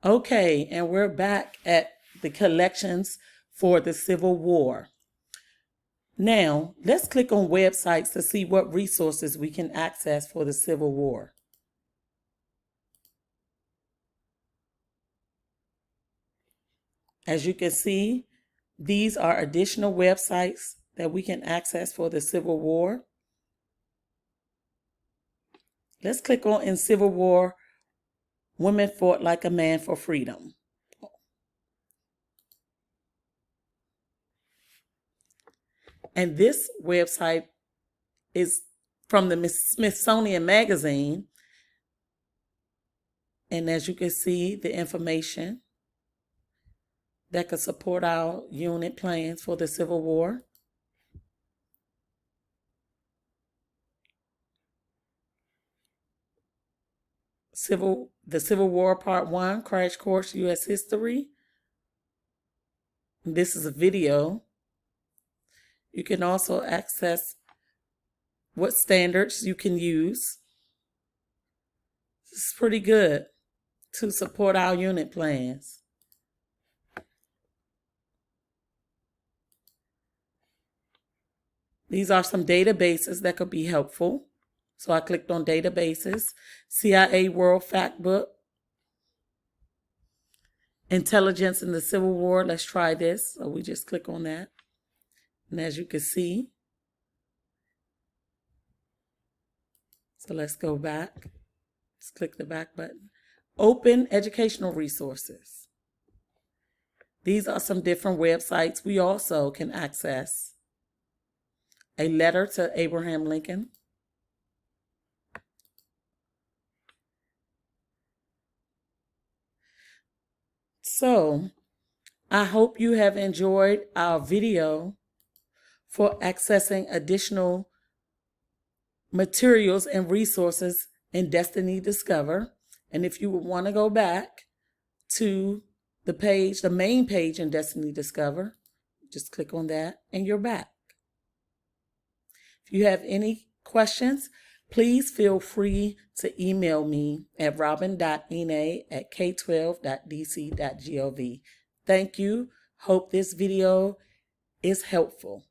Okay, and we're back at the collections for the Civil War. Now, let's click on websites to see what resources we can access for the Civil War. As you can see, these are additional websites that we can access for the Civil War. Let's click on In Civil War, Women Fought Like a Man for Freedom. And this website is from the Smithsonian Magazine. And as you can see, the information that could support our unit plans for the Civil War. The Civil War Part 1, Crash Course U.S. History. This is a video. You can also access what standards you can use. This is pretty good to support our unit plans. These are some databases that could be helpful. So I clicked on databases, CIA World Factbook, Intelligence in the Civil War. Let's try this. So we just click on that. And as you can see, so let's go back. Let's click the back button. Open educational resources. These are some different websites we also can access. A letter to Abraham Lincoln. So, I hope you have enjoyed our video for accessing additional materials and resources in Destiny Discover. And if you would want to go back to the page, the main page in Destiny Discover, just click on that and you're back. If you have any questions, please feel free to email me at robin.ine@k12.dc.gov. Thank you. Hope this video is helpful.